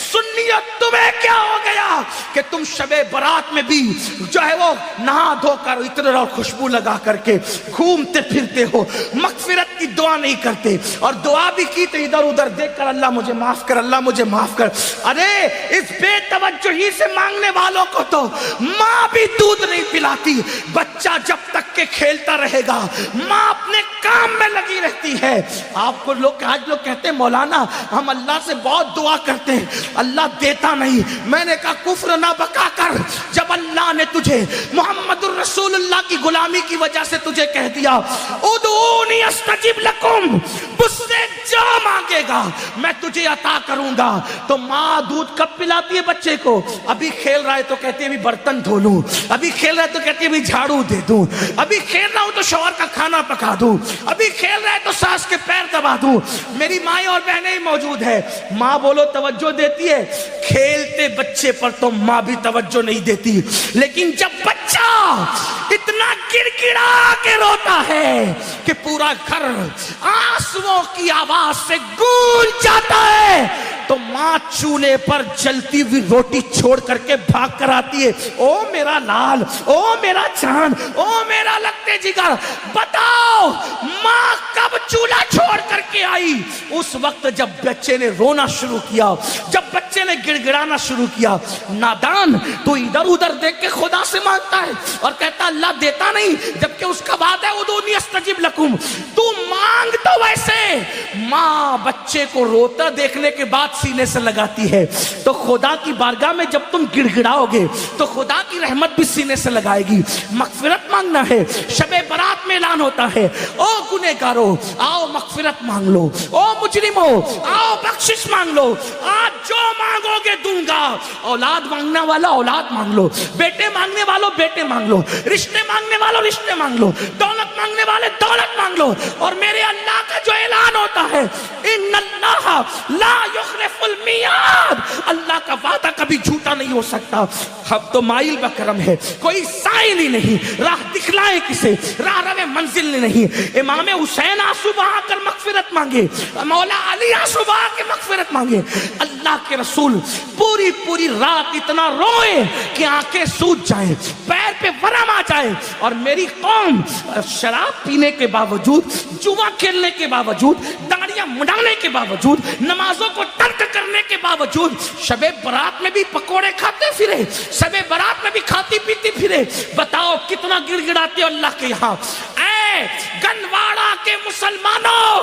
سنیت تمہیں کیا ہو گیا کہ تم شب برات میں بھی جو ہے وہ نہا دھو کر عطر اور خوشبو لگا کر کے گھومتے پھرتے ہو، مغفرت کی دعا نہیں کرتے، اور دعا بھی کی تو ادھر ادھر دیکھ کر اللہ مجھے معاف کر، اللہ مجھے معاف کر۔ ارے اس بے توجہی سے مانگنے والوں کو تو ماں بھی دودھ نہیں پلاتی۔ بچہ جب تک کہ کھیلتا رہے گا ماں اپنے کام میں لگی رہتی ہے۔ آپ کو آج لوگ کہتے ہیں مولانا ہم اللہ سے بہت دعا کرتے ہیں، اللہ دیتا نہیں۔ میں نے کہا کفر نہ بکا کر، جب اللہ نے تجھے محمد الرسول اللہ کی غلامی کی وجہ سے تجھے کہہ دیا ادعونی استجب لکم، مجھ سے جو مانگے گا میں تجھے عطا کروں گا، تو ماں دودھ کب پلاتی ہے بچے کو؟ ابھی کھیل رہا ہے تو کہتی ہے ابھی برتن دھو لوں، ابھی کھیل رہا ہے تو کہتی ہے ابھی جھاڑو دے دوں، ابھی کھیل رہا ہوں تو شوہر کا کھانا پکا دوں، ابھی کھیل رہا ہے تو ساس کے پیر دبا دوں۔ میری مائیں اور بہنیں موجود ہے، ماں بولو توجہ دیتی ہے، کھیلتے بچے پر تو ماں بھی توجہ نہیں دیتی، لیکن جب بچہ اتنا گڑ گڑا کے روتا ہے کہ پورا گھر آنسوؤں کی آواز سے گونج جاتا ہے، تو ماں چولہے پر جلتی ہوئی روٹی چھوڑ کر کے بھاگ کر آتی ہے، او میرا لال، او میرا جان، او میرا لگتے جگر، بتاؤ ماں کب چولہا چھوڑ کر کے آئی؟ اس وقت جب بچے نے رونا شروع کیا، جب بچے نے گڑ گڑانا شروع کیا۔ نادان تو ادھر ادھر دیکھ کے خدا سے مانگتا ہے اور کہتا اللہ دیتا نہیں، جبکہ اس کا وعدہ ہے ادعونی استجب لکم۔ تو مانگ تو ویسے، ماں بچے کو روتا دیکھنے کے بعد سینے سے لگاتی ہے، تو خدا کی بارگاہ میں جب تم گڑ گڑاؤ گے تو خدا کی رحمت بھی سینے سے لگائے گی۔ مغفرت مانگنا ہے، شب برات میں اعلان ہوتا ہے او گنہگارو آؤ مغفرت مانگ لو، او مجرمو آؤ بخشش مانگ لو، آج جو مانگو گے دوں گا۔ اولاد مانگنے والا اولاد مانگ لو، بیٹے مانگنے والوں بیٹے مانگ لو، رشتے مانگنے والوں رشتے مانگ لو، دولت مانگنے والے دولت مانگ لو، اور میرے اللہ کا جو اعلان ہوتا ہے ان اللہ لا یخلف المیعاد، اللہ کا وعدہ کبھی جھوٹا نہیں ہو سکتا۔ اب تو مائل بکرم ہے، کوئی سائل ہی نہیں، راہ دکھلائے کسے، راہ رو منزل نہیں۔ امام حسین آنسو بہا کر مغفرت مانگے، مولا علی آنسو بہا کے مغفرت مانگے، اللہ کے رسول پوری پوری رات اتنا روئے کہ آنکھیں سوج جائیں، پیر پہ ورم آ جائے، اور میری قوم شراب پینے کے باوجود، جوا کھیلنے کے باوجود، داڑیاں مڈانے کے باوجود، نمازوں کو ترک کرنے کے باوجود شب برات میں بھی پکوڑے کھاتے پھرے، شب برات میں بھی کھاتی پیتی پھرے۔ بتاؤ کتنا گڑ گڑاتے ہو اللہ کے یہاں۔ اے گنواڑا کے مسلمانوں،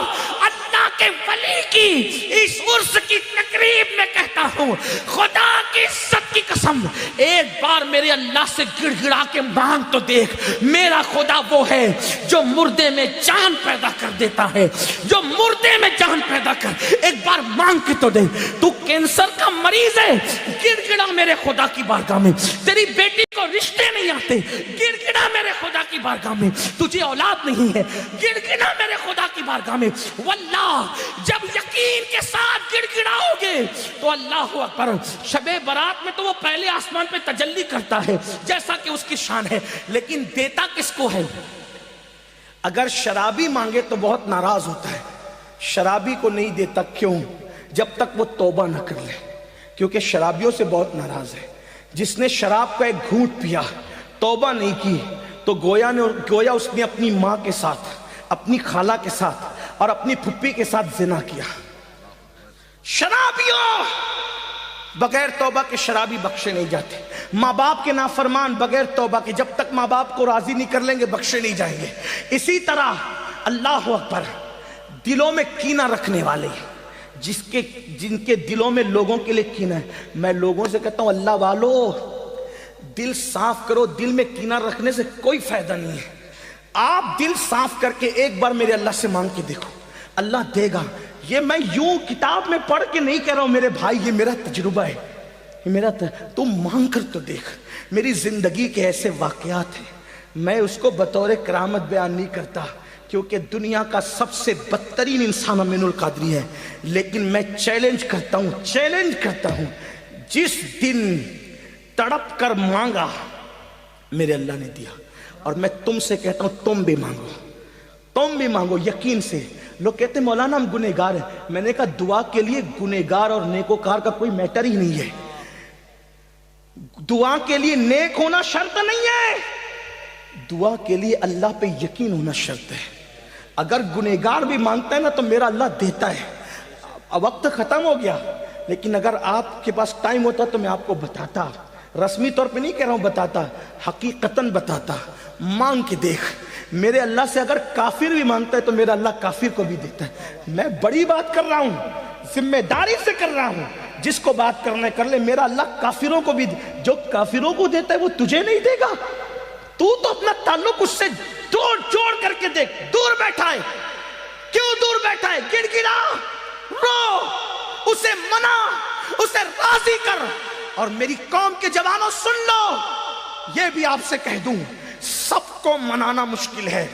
اللہ کے ولی کی اس عرس کی تقریب میں کہتا ہوں خدا کی عزت کی قسم، ایک بار میرے اللہ سے گڑ گڑا کے مانگ تو دیکھ۔ میرا خدا وہ ہے جو مردے میں جان پیدا کر دیتا ہے، جو مردے میں جان پیدا کر، ایک بار مانگ کے تو دے۔ تو کینسر کا مریض ہے، گڑ گڑا میرے خدا کی بارگاہ میں۔ تیری بیٹی کو رشتے نہیں آتے، گڑ گڑا میرے خدا کی بارگاہ میں۔ تجھے اولاد نہیں ہے، گڑ گڑا میرے خدا کی بارگاہ میں۔ واللہ جب یقین کے ساتھ گڑ گڑاؤ گے تو اللہ اکبر، شب برات میں تو وہ پہلے آسمان پہ تجلی کرتا ہے جیسا کہ اس کی شان ہے، لیکن دیتا کس کو ہے؟ اگر شرابی مانگے تو بہت ناراض ہوتا ہے، شرابی کو نہیں دیتا، کیوں؟ جب تک وہ توبہ نہ کر لے، کیونکہ شرابیوں سے بہت ناراض ہے۔ جس نے شراب کا ایک گھونٹ پیا، توبہ نہیں کی، تو گویا اس نے اپنی ماں کے ساتھ، اپنی خالہ کے ساتھ اور اپنی پھپھی کے ساتھ زنا کیا۔ شرابیوں بغیر توبہ کے شرابی بخشے نہیں جاتے، ماں باپ کے نافرمان بغیر توبہ کے جب تک ماں باپ کو راضی نہیں کر لیں گے بخشے نہیں جائیں گے۔ اسی طرح اللہ اکبر، دلوں میں کینہ رکھنے والے، جن کے دلوں میں لوگوں کے لیے کینہ ہے، میں لوگوں سے کہتا ہوں اللہ والو دل صاف کرو، دل میں کینہ رکھنے سے کوئی فائدہ نہیں ہے۔ آپ دل صاف کر کے ایک بار میرے اللہ سے مانگ کے دیکھو، اللہ دے گا۔ یہ میں یوں کتاب میں پڑھ کے نہیں کہہ رہا ہوں میرے بھائی، یہ میرا تجربہ ہے، یہ میرا تم مانگ کر تو دیکھ۔ میری زندگی کے ایسے واقعات ہیں، میں اس کو بطور کرامت بیان نہیں کرتا، کیونکہ دنیا کا سب سے بدترین انسان امین القادری ہے، لیکن میں چیلنج کرتا ہوں، جس دن تڑپ کر مانگا میرے اللہ نے دیا۔ اور میں تم سے کہتا ہوں تم بھی مانگو یقین سے۔ لوگ کہتے ہیں مولانا ہم گنہگار ہیں. میں نے کہا دعا کے لیے گنہگار اور نیکوکار کا کوئی میٹر ہی نہیں ہے. دعا کے لیے نیک ہونا شرط نہیں ہے, دعا کے لیے اللہ پہ یقین ہونا شرط ہے. اگر گنہگار بھی مانگتا ہے نا تو میرا اللہ دیتا ہے. اب وقت ختم ہو گیا, لیکن اگر آپ کے پاس ٹائم ہوتا تو میں آپ کو بتاتا, رسمی طور پہ نہیں کہہ رہا ہوں, بتاتا, حقیقتاً بتاتا. مانگ کے دیکھ, میرے اللہ سے اگر کافر بھی مانگتا ہے تو میرا اللہ کافر کو بھی دیتا ہے. میں بڑی بات کر رہا ہوں, ذمہ داری سے کر رہا ہوں, جس کو بات کرنا ہے کر لے. میرا اللہ کافروں کو بھی, جو کافروں کو دیتا ہے وہ تجھے نہیں دے گا. تو اپنا تعلق اس سے جوڑ کر کے دیکھ. دور بیٹھا ہے, کیوں دور بیٹھا ہے؟ گڑ گڑا, رو, اسے منا, اسے راضی کر. اور میری قوم کے جوانوں سن لو, یہ بھی آپ سے کہہ دوں, سب کو منانا مشکل ہے.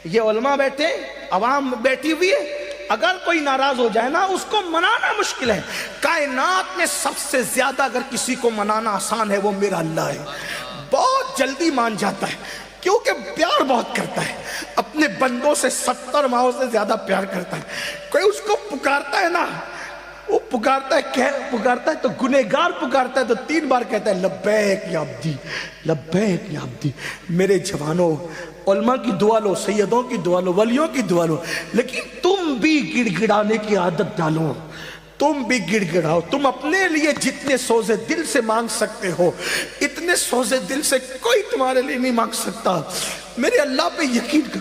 یہ علماء بیٹھے, عوام بیٹھی ہوئی ہے, اگر کوئی ناراض ہو جائے نا اس کو منانا مشکل ہے. کائنات میں سب سے زیادہ اگر کسی کو منانا آسان ہے وہ میرا اللہ ہے. بہت جلدی مان جاتا ہے کیونکہ پیار بہت کرتا ہے. اپنے بندوں سے 70 ماہوں سے زیادہ پیار کرتا ہے. کوئی اس کو پکارتا ہے نا, وہ پکارتا ہے تو گنہگار پکارتا ہے تو 3 بار کہتا ہے لبیک یا عبدی, لبیک یا عبدی. میرے جوانوں, علماء کی دعا لو, سیدوں کی دعا لو, ولیوں کی دعا لو, لیکن تم بھی گڑ گڑانے کی عادت ڈالو. تم بھی گڑ گڑاؤ. تم اپنے لیے جتنے سوزے دل سے مانگ سکتے ہو اتنے سوزے دل سے کوئی تمہارے لیے نہیں مانگ سکتا. میرے اللہ پہ یقین کر.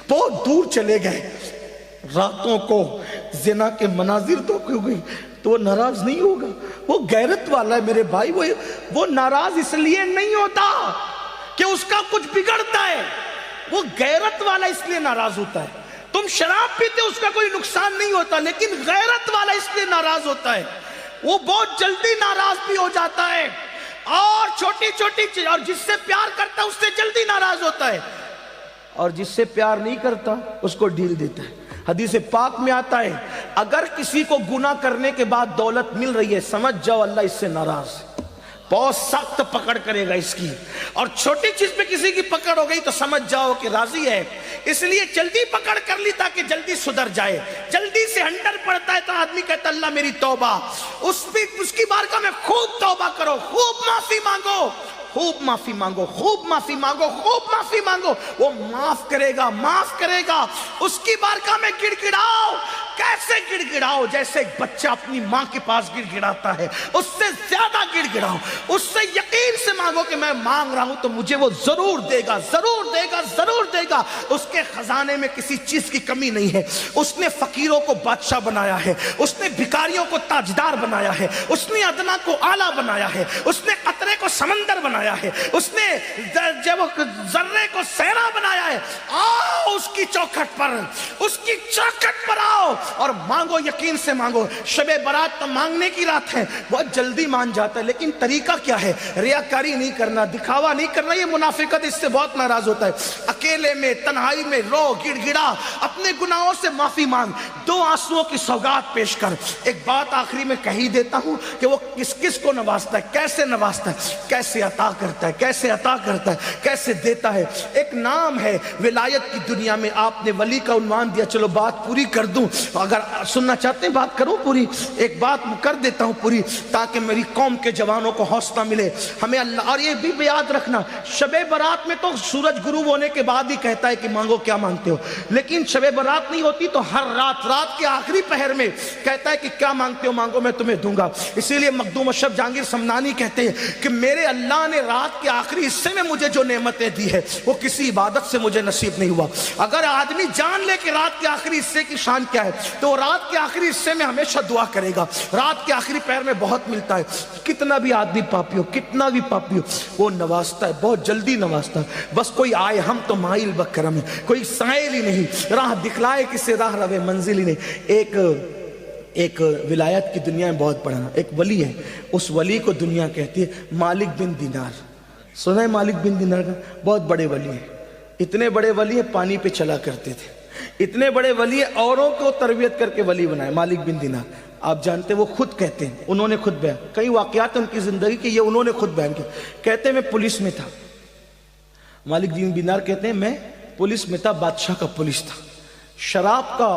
بہت دور چلے گئے, راتوں کو زنا کے مناظر تو کیوں گئی تو وہ ناراض نہیں ہوگا. وہ غیرت والا ہے میرے بھائی. وہ ناراض اس لیے نہیں ہوتا کہ اس کا کچھ بگڑتا ہے, وہ غیرت والا اس لیے ناراض ہوتا ہے. تم شراب پیتے اس کا کوئی نقصان نہیں ہوتا, لیکن غیرت والا اس لیے ناراض ہوتا ہے. وہ بہت جلدی ناراض بھی ہو جاتا ہے, اور چھوٹی چھوٹی چیز, اور جس سے پیار کرتا ہے اس سے جلدی ناراض ہوتا ہے, اور جس سے پیار نہیں کرتا اس کو ڈھیل دیتا ہے. حدیث پاک میں آتا ہے اگر کسی کو گناہ کرنے کے بعد دولت مل رہی ہے سمجھ جاؤ اللہ اس سے ناراض ہے, بہت سخت پکڑ کرے گا اس کی. اور چھوٹی چیز پہ کسی کی پکڑ ہو گئی تو سمجھ جاؤ کہ راضی ہے. اس لیے جلدی پکڑ کر لی تاکہ جلدی سدھر جائے. جلدی سے ہنڈر پڑتا ہے تو آدمی کہتا اللہ میری توبہ. اس کی بارگاہ میں خوب توبہ کرو, خوب معافی مانگو, خوب معافی مانگو, خوب معافی مانگو, خوب معافی مانگو. وہ معاف کرے گا, معاف کرے گا. اس کی بارگاہ میں گڑ گڑاؤ. کیسے گڑ گڑاؤ؟ جیسے ایک بچہ اپنی ماں کے پاس گڑ گڑاتا ہے, اس سے زیادہ گڑ گڑاؤ. اس سے یقین سے مانگو کہ میں مانگ رہا ہوں تو مجھے وہ ضرور دے گا, ضرور دے گا, ضرور دے گا. اس کے خزانے میں کسی چیز کی کمی نہیں ہے. اس نے فقیروں کو بادشاہ بنایا ہے, اس نے بھکاریوں کو تاجدار بنایا ہے, اس نے ادنا کو اعلیٰ بنایا ہے, اس نے قطرے کو سمندر بنایا ہے, اس نے ذرے کو صحرا بنایا ہے. آؤ اس کی چوکھٹ پر, اس کی چوکھٹ پر آؤ اور مانگو, یقین سے مانگو. شب برات تو مانگنے کی رات ہے, بہت جلدی مان جاتا ہے, لیکن طریقہ کیا ہے؟ ریاکاری نہیں کرنا, دکھاوا نہیں کرنا. یہ منافقت, اس سے بہت ناراض ہوتا ہے. اکیلے میں تنہائی میں رو, گڑ گڑا, اپنے گناہوں سے معافی مانگ, 2 آنسوؤں کی سوگات پیش کر. ایک بات آخری میں کہی دیتا ہوں کہ وہ کس کس کو نوازتا ہے, کیسے نوازتا ہے, کیسے عطا کرتا ہے, کیسے عطا کرتا ہے, کیسے دیتا ہے. ایک نام ہے ولایت کی دنیا میں, آپ نے ولی کا عنوان دیا, چلو بات پوری کر دوں. اگر سننا چاہتے ہیں بات کروں پوری, ایک بات کر دیتا ہوں پوری تاکہ میری قوم کے جوانوں کو حوصلہ ملے. ہمیں اللہ, اور یہ بھی یاد رکھنا, شب برات میں تو سورج غروب ہونے کے بعد ہی کہتا ہے کہ مانگو کیا مانگتے ہو, لیکن شب برات نہیں ہوتی تو ہر رات کے آخری پہر میں کہتا ہے کہ کیا مانگتے ہو مانگو میں تمہیں دوں گا. اسی لیے مخدوم اشرف جہانگیر سمنانی کہتے ہیں کہ میرے اللہ نے رات کے آخری حصے میں مجھے جو نعمتیں دی ہے وہ کسی عبادت سے مجھے نصیب نہیں ہوا. اگر آدمی جان لے کہ رات کے آخری حصے کی شان کیا ہے تو رات کے آخری حصے میں ہمیشہ دعا کرے گا. رات کے آخری پہر میں بہت ملتا ہے. کتنا بھی آدمی پاپی ہو, کتنا بھی پاپی ہو, وہ نوازتا ہے, بہت جلدی نوازتا ہے. بس کوئی آئے, ہم تو مائل بکرم ہے, کوئی سائل ہی نہیں, راہ دکھلائے کسے راہ روے منزل ہی نہیں. ایک ولایت کی دنیا میں بہت بڑا ایک ولی ہے, اس ولی کو دنیا کہتی ہے مالک بن دینار. سنا ہے مالک بن دینار کا؟ بہت بڑے ولی ہیں, اتنے بڑے ولی ہیں پانی پہ چلا کرتے تھے, اتنے بڑے ولی ہیں اوروں کو تربیت کر کے ولی بنائے. مالک بن دینار آپ جانتے ہیں, وہ خود کہتے ہیں, انہوں نے خود بیان, کئی واقعات ان کی زندگی کے یہ انہوں نے خود بیان کیا. کہتے ہیں میں پولیس میں تھا. مالک بن دینار کہتے ہیں میں پولیس میں تھا, بادشاہ کا پولیس تھا. شراب کا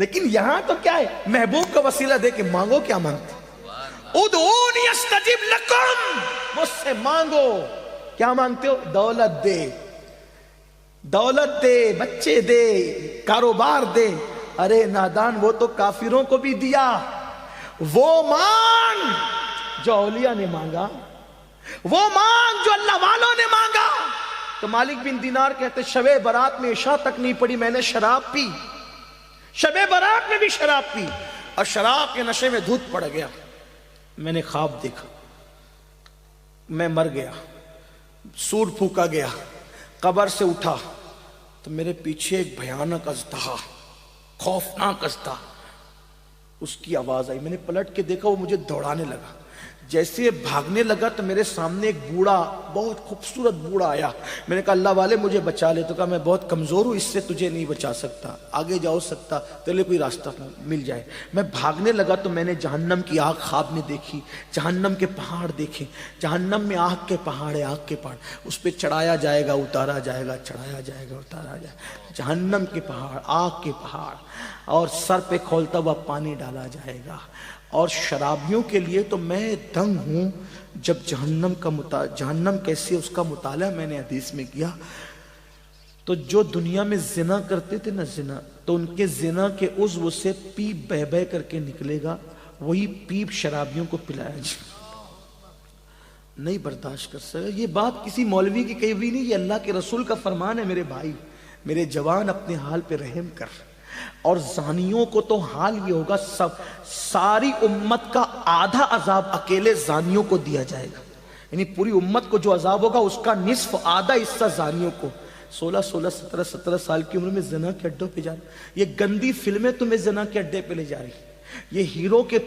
لیکن یہاں تو کیا ہے، محبوب کا وسیلہ دے کے مانگو، کیا مانگتے؟ ادعونی استجب لکم، مجھ سے مانگو۔ کیا مانگتے ہو؟ دولت دے، دولت دے، بچے دے، کاروبار دے۔ ارے نادان، وہ تو کافروں کو بھی دیا۔ وہ مانگ جو اولیاء نے مانگا، وہ مانگ جو اللہ والوں نے مانگا۔ تو مالک بن دینار کہتے شب برات میں عشاء تک نہیں پڑی، میں نے شراب پی، شب برات میں بھی شراب پی، اور شراب کے نشے میں دھوت پڑ گیا۔ میں نے خواب دیکھا، میں مر گیا، سور پھونکا گیا، قبر سے اٹھا تو میرے پیچھے ایک بھیانک اژدہا، خوفناک اژدہا، اس کی آواز آئی۔ میں نے پلٹ کے دیکھا، وہ مجھے دوڑانے لگا۔ جیسے یہ بھاگنے لگا تو میرے سامنے ایک بوڑھا، بہت خوبصورت بوڑھا آیا۔ میں نے کہا اللہ والے مجھے بچا لے۔ تو کہا میں بہت کمزور ہوں، اس سے تجھے نہیں بچا سکتا، آگے جاؤ سکتا تیرے لیے کوئی راستہ مل جائے۔ میں بھاگنے لگا تو میں نے جہنم کی آگ خواب میں دیکھی، جہنم کے پہاڑ دیکھے۔ جہنم میں آگ کے پہاڑ ہے، آگ کے پہاڑ، اس پہ چڑھایا جائے گا، اتارا جائے گا، چڑھایا جائے گا، اتارا جائے گا۔ جہنم کے پہاڑ، آگ کے پہاڑ، اور سر پہ کھولتا ہوا پانی ڈالا جائے گا۔ اور شرابیوں کے لیے تو میں دنگ ہوں۔ جب جہنم کیسی ہے اس کا مطالعہ میں نے حدیث میں کیا، تو جو دنیا میں زنا کرتے تھے نا، زنا، تو ان کے زنا کے عضو سے پیپ بہ بہ کر کے نکلے گا، وہی پیپ شرابیوں کو پلایا جائے۔ نہیں برداشت کر سکتا۔ یہ بات کسی مولوی کی کہی ہوئی نہیں، یہ اللہ کے رسول کا فرمان ہے۔ میرے بھائی، میرے جوان، اپنے حال پہ رحم کر۔ اور زانیوں کو تو حال یہ ہوگا، ساری امت کا آدھا عذاب اکیلے زانیوں کو دیا جائے گا۔ یعنی پوری امت کو جو عذاب ہوگا اس کا نصف، آدھا حصہ زانیوں کو۔ 16 سال کی عمر میں زنا کے اڈوں پہ جا رہی، یہ گندی فلمیں تمہیں زنا کے اڈے پہ لے جا رہی، یہ ہیرو کے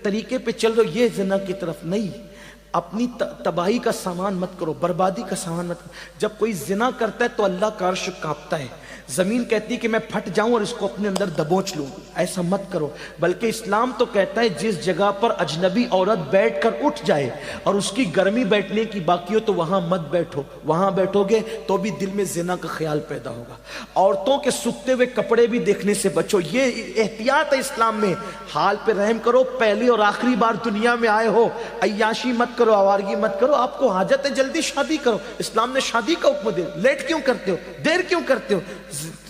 طریقے پہ چل رہے، یہ زنا کی طرف نہیں۔ اپنی تباہی کا سامان مت کرو، بربادی کا سامان مت کرو۔ جب کوئی زنا کرتا ہے تو اللہ کا عرش کانپتا ہے، زمین کہتی ہے کہ میں پھٹ جاؤں اور اس کو اپنے اندر دبوچ لوں۔ ایسا مت کرو، بلکہ اسلام تو کہتا ہے جس جگہ پر اجنبی عورت بیٹھ کر اٹھ جائے اور اس کی گرمی بیٹھنے کی باقی ہو تو وہاں مت بیٹھو، وہاں بیٹھو گے تو بھی دل میں زنا کا خیال پیدا ہوگا۔ عورتوں کے سکھتے ہوئے کپڑے بھی دیکھنے سے بچو، یہ احتیاط ہے اسلام میں۔ حال پہ رحم کرو، پہلی اور آخری بار دنیا میں آئے ہو، عیاشی مت کرو، آوارگی مت کرو۔ آپ کو حاجت ہے جلدی شادی کرو، اسلام نے شادی کا حکم دیا، لیٹ کیوں کرتے ہو، دیر کیوں کرتے ہو؟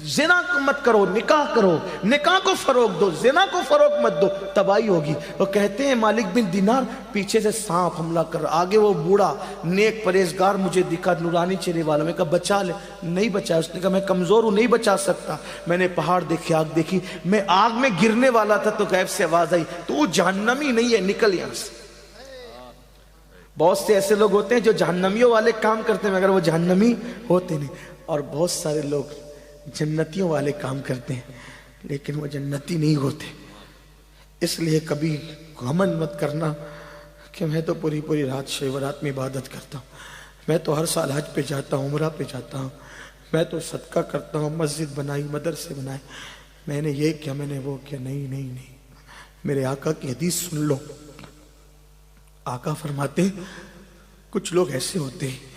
زنا مت کرو، نکاح کرو، نکاح کو فروغ دو، زنا کو فروغ مت دو، تباہی ہوگی۔ وہ کہتے ہیں مالک بن دینار، پیچھے سے سانپ حملہ کر، آگے وہ بوڑھا نیک پرہیزگار مجھے دکھا، نورانی چہرے والا۔ میں کہا بچا لے، نہیں بچا۔ اس نے کہا میں کمزور ہوں، نہیں بچا سکتا۔ میں نے پہاڑ دیکھے، آگ دیکھی، میں آگ میں گرنے والا تھا تو غیب سے آواز آئی تو وہ جہنمی نہیں ہے، نکل یہاں سے۔ بہت سے ایسے لوگ ہوتے ہیں جو جہنمیوں والے کام کرتے ہیں مگر وہ جہنمی ہوتے نہیں، اور بہت سارے لوگ جنتیوں والے کام کرتے ہیں لیکن وہ جنتی نہیں ہوتے۔ اس لیے کبھی گھمنڈ مت کرنا کہ میں تو پوری رات شب برات میں عبادت کرتا ہوں، میں تو ہر سال حج پہ جاتا ہوں، عمرہ پہ جاتا ہوں، میں تو صدقہ کرتا ہوں، مسجد بنائی، مدرسے بنائے، میں نے یہ کیا، میں نے وہ کیا۔ نہیں، میرے آقا کی حدیث سن لو۔ آقا فرماتے ہیں کچھ لوگ ایسے ہوتے ہیں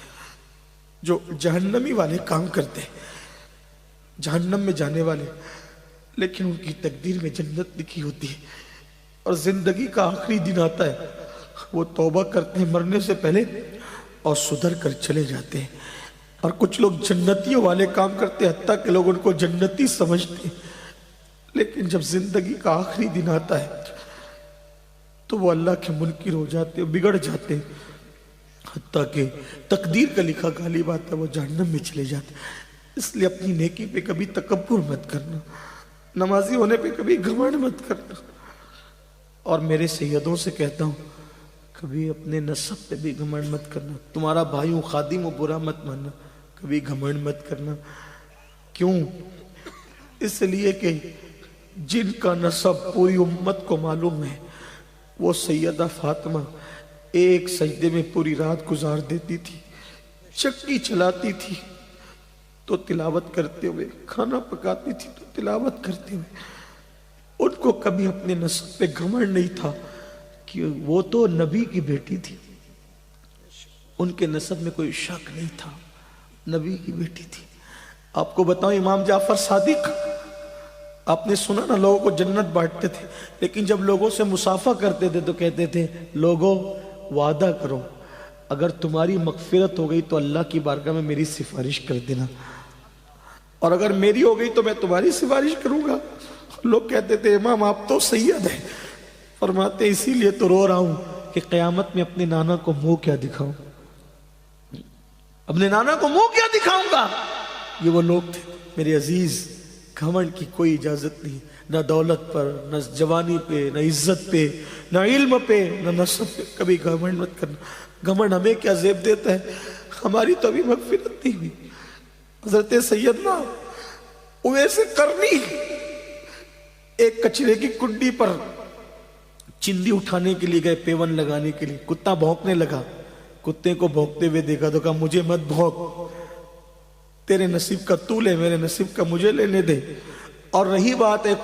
جو جہنمی والے کام کرتے ہیں، جہنم میں جانے والے، لیکن ان کی تقدیر میں جنت لکھی ہوتی ہے، اور زندگی کا آخری دن آتا ہے، وہ توبہ کرتے ہیں مرنے سے پہلے اور سدھر کر چلے جاتے ہیں۔ اور کچھ لوگ جنتیوں والے کام کرتے ہیں، حتیٰ کہ لوگ ان کو جنتی سمجھتے ہیں، لیکن جب زندگی کا آخری دن آتا ہے تو وہ اللہ کے منکر ہو جاتے ہیں، بگڑ جاتے ہیں، حتیٰ کہ تقدیر کا لکھا غالب آتا ہے، وہ جہنم میں چلے جاتے ہیں۔ اس لیے اپنی نیکی پہ کبھی تکبر مت کرنا، نمازی ہونے پہ کبھی گھمنڈ مت کرنا، اور میرے سیدوں سے کہتا ہوں کبھی اپنے نسب پہ بھی گھمنڈ مت کرنا۔ تمہارا بھائی ہوں، خادم ہوں، برا مت ماننا، کبھی گھمنڈ مت کرنا۔ کیوں؟ اس لیے کہ جن کا نسب پوری امت کو معلوم ہے، وہ سیدہ فاطمہ ایک سجدے میں پوری رات گزار دیتی تھی، چکی چلاتی تھی تو تلاوت کرتے ہوئے، کھانا پکاتی تھی تو تلاوت کرتے ہوئے۔ ان کو کبھی اپنے نسب پہ گھمنڈ نہیں تھا کہ وہ تو نبی کی بیٹی تھی، ان کے نسب میں کوئی شک نہیں تھا، نبی کی بیٹی تھی۔ آپ کو بتاؤں امام جعفر صادق آپ نے سنا نا لوگوں کو جنت بانٹتے تھے، لیکن جب لوگوں سے مصافحہ کرتے تھے تو کہتے تھے لوگوں وعدہ کرو اگر تمہاری مغفرت ہو گئی تو اللہ کی بارگاہ میں میری سفارش کر دینا، اور اگر میری ہو گئی تو میں تمہاری سفارش کروں گا۔ لوگ کہتے تھے امام آپ تو سید ہیں، فرماتے اسی لیے تو رو رہا ہوں کہ قیامت میں اپنے نانا کو منہ کیا دکھاؤں، اپنے نانا کو منہ کیا دکھاؤں گا۔ یہ وہ لوگ تھے میرے عزیز، گھمنڈ کی کوئی اجازت نہیں، نہ دولت پر، نہ جوانی پہ، نہ عزت پہ، نہ علم پہ، نہ نسب پہ۔ کبھی گھمنڈ مت کرنا۔ گھمنڈ ہمیں کیا زیب دیتا ہے، ہماری تو ابھی مغفرت نہیں ہوئی۔ حضرت سیدنا اویس قرنی ایک کچرے کی کنڈی پر چندی اٹھانے کے لیے گئے، پیون لگانے کے لیے، کتا بھونکنے لگا، کتے کو بھونکتے ہوئے دیکھا تو کہا مجھے مت بھونک، تیرے نصیب کا تو لے، میرے نصیب کا مجھے لینے دے۔ اور رہی بات اے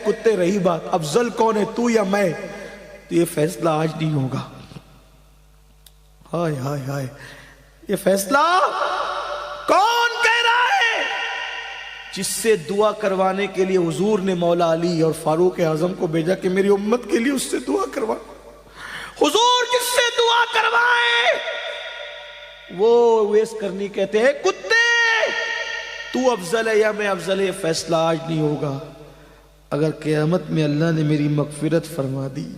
کتے رہی بات افضل کون ہے، تو یا میں، تو یہ فیصلہ آج نہیں ہوگا۔ ہائے ہائے ہائے، یہ فیصلہ کون کہہ رہا ہے؟ جس سے دعا کروانے کے لیے حضور نے مولا علی اور فاروق اعظم کو بھیجا کہ میری امت کے لیے اس سے دعا کروا۔ حضور جس سے دعا کروائے وہ اویس کرنی کہتے ہیں کتے تو افضل ہے یا میں افضل ہے، فیصلہ آج نہیں ہوگا۔ اگر قیامت میں اللہ نے میری مغفرت فرما دی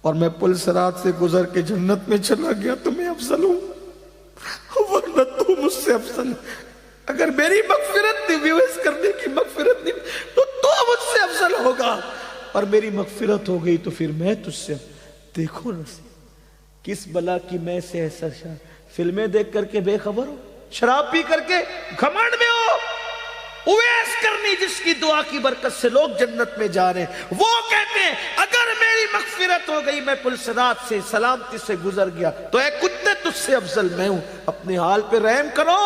اور میں پل صراط سے گزر کے جنت میں چلا گیا تو میں افضل ہوں، ورنہ تو مجھ سے افضل ہے۔ اگر میری مغفرت نہیں، اویس کرنے کی مغفرت نہیں، تو مجھ سے افضل ہوگا، اور میری مغفرت ہو گئی تو پھر میں تجھ سے۔ دیکھو نا کس بلا کی میں سے ایسا فلمیں دیکھ کر کے بے خبر ہو، شراب پی کر کے گھمنڈ میں ہو۔ اویس کرنی جس کی دعا کی برکت سے لوگ جنت میں جا رہے ہیں، وہ کہتے ہیں اگر میری مغفرت ہو گئی، میں پل صراط سے سلامتی سے گزر گیا تو اے کتے تجھ سے افضل میں ہوں۔ اپنے حال پہ رحم کرو،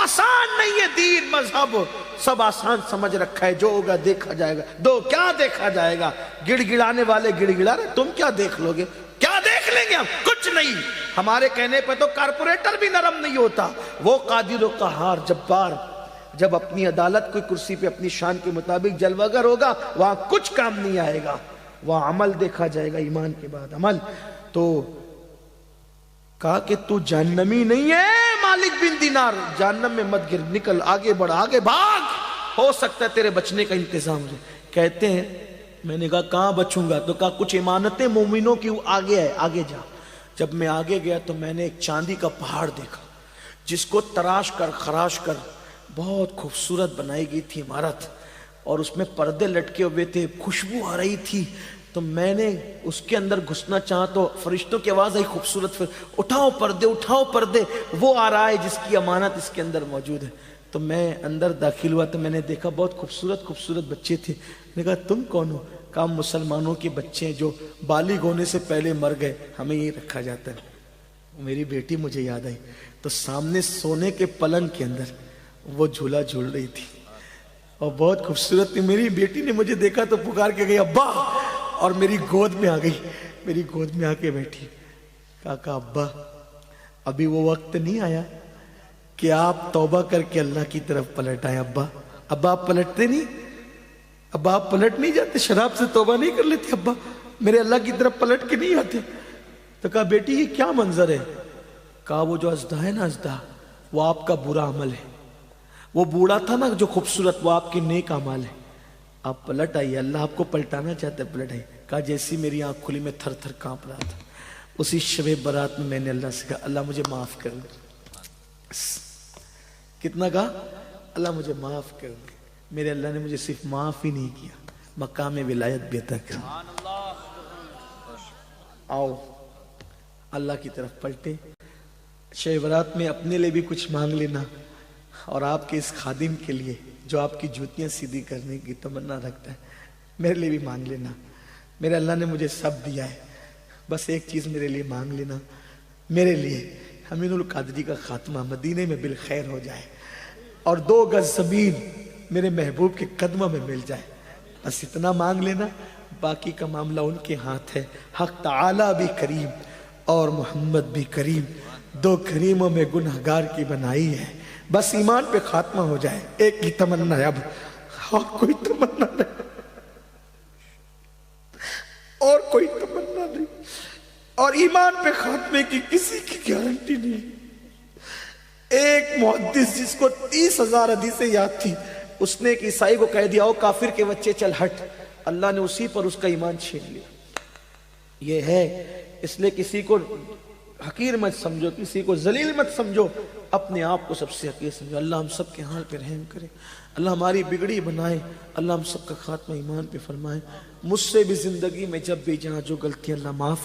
آسان نہیں ہے دین مذہب، سب آسان سمجھ رکھا ہے، جو ہوگا دیکھا جائے گا۔ دو کیا دیکھا جائے گا، گڑ گڑانے والے گڑ گڑا رہے، تم کیا دیکھ لو گے، کیا دیکھ لیں گے ہم، کچھ نہیں۔ ہمارے کہنے پہ تو کارپوریٹر بھی نرم نہیں ہوتا، وہ قادر و قہار جبار جب اپنی عدالت کوئی کرسی پہ اپنی شان کے مطابق جلوگر ہوگا، وہاں کچھ کام نہیں آئے گا، وہاں عمل دیکھا جائے گا، ایمان کے بعد عمل۔ تو کہا کہ تو جہنمی نہیں ہے مالک بن دینار، جہنم میں مت گر، نکل، آگے بڑھ، آگے بھاگ، ہو سکتا ہے تیرے بچنے کا انتظام ہو۔ کہتے ہیں میں نے کہا کہاں بچوں گا، تو کہا کچھ امانتیں مومنوں کی آگے ہے، آگے جا۔ جب میں آگے گیا تو میں نے ایک چاندی کا پہاڑ دیکھا جس کو تراش کر خراش کر بہت خوبصورت بنائی گئی تھی عمارت، اور اس میں پردے لٹکے ہوئے تھے، خوشبو آ رہی تھی۔ تو میں نے اس کے اندر گھسنا چاہا تو فرشتوں کی آواز آئی خوبصورت، اٹھاؤ پردے، اٹھاؤ پردے، وہ آ رہا ہے جس کی امانت اس کے اندر موجود ہے۔ تو میں اندر داخل ہوا تو میں نے دیکھا بہت خوبصورت خوبصورت بچے تھے۔ میں نے کہا تم کون ہو؟ کہا مسلمانوں کے بچے ہیں جو بالغ ہونے سے پہلے مر گئے، ہمیں یہ رکھا جاتا ہے۔ میری بیٹی مجھے یاد آئی، تو سامنے سونے کے پلنگ کے اندر وہ جھولا جھول رہی تھی اور بہت خوبصورت تھی۔ میری بیٹی نے مجھے دیکھا تو پکار کے گئی ابا، اور میری گود میں آ گئی، میری گود میں آ کے بیٹھی۔ کہا ابا ابھی وہ وقت نہیں آیا کہ آپ توبہ کر کے اللہ کی طرف پلٹ آئے۔ ابا آپ پلٹتے نہیں، ابا آپ پلٹ نہیں جاتے، شراب سے توبہ نہیں کر لیتے ابا، میرے اللہ کی طرف پلٹ کے نہیں آتے۔ تو کہا بیٹی یہ کیا منظر ہے؟ کہا وہ جو ازدہ ہے نا، ازدہ وہ آپ کا برا عمل ہے، وہ بوڑھا تھا نا جو خوبصورت، وہ آپ کے نیک اعمال ہے، آپ پلٹ آئیے، اللہ آپ کو پلٹانا چاہتا ہے، پلٹ آئیے۔ کہا جیسی میری آنکھ کھلی میں تھر تھر کانپ رہا تھا، اسی شب برات میں نے اللہ سے کہا اللہ مجھے معاف کر دے۔ کتنا کہا؟ اللہ مجھے معاف کر دے۔ میرے اللہ نے مجھے صرف معاف ہی نہیں کیا، مقام ولایت بھی عطا کر۔ آؤ اللہ کی طرف پلٹے، شب برات میں اپنے لیے بھی کچھ مانگ لینا، اور آپ کے اس خادم کے لیے جو آپ کی جوتیاں سیدھی کرنے کی تمنا رکھتا ہے، میرے لیے بھی مانگ لینا۔ میرے اللہ نے مجھے سب دیا ہے، بس ایک چیز میرے لیے مانگ لینا، میرے لیے امین القادری کا خاتمہ مدینے میں بالخیر ہو جائے، اور 2 گز زمین میرے محبوب کے قدموں میں مل جائے، بس اتنا مانگ لینا، باقی کا معاملہ ان کے ہاتھ ہے۔ حق تعالی بھی کریم اور محمد بھی کریم، 2 کریموں میں گنہگار کی بنائی ہے، بس ایمان پہ خاتمہ ہو جائے۔ ایک ہی تمنا ہے اب، اور کوئی تمنا نہیں، اور کوئی تمنا نہیں، اور ایمان پہ خاتمے کی کسی کی گارنٹی نہیں۔ ایک محدث جس کو 30,000 حدیثیں یاد تھی، اس نے ایک عیسائی کو کہہ دیا او کافر کے بچے چل ہٹ، اللہ نے اسی پر اس کا ایمان چھین لیا۔ یہ ہے، اس لیے کسی کو حقیر مت سمجھو، کسی کو ذلیل مت سمجھو، اپنے آپ کو سب سے حقیر سمجھو۔ اللہ ہم سب کے حال پہ رحم کرے، اللہ ہماری بگڑی بنائے، اللہ ہم سب کا خاتمہ ایمان پہ فرمائے۔ مجھ سے بھی زندگی میں جب بھی جہاں جو غلطی اللہ معاف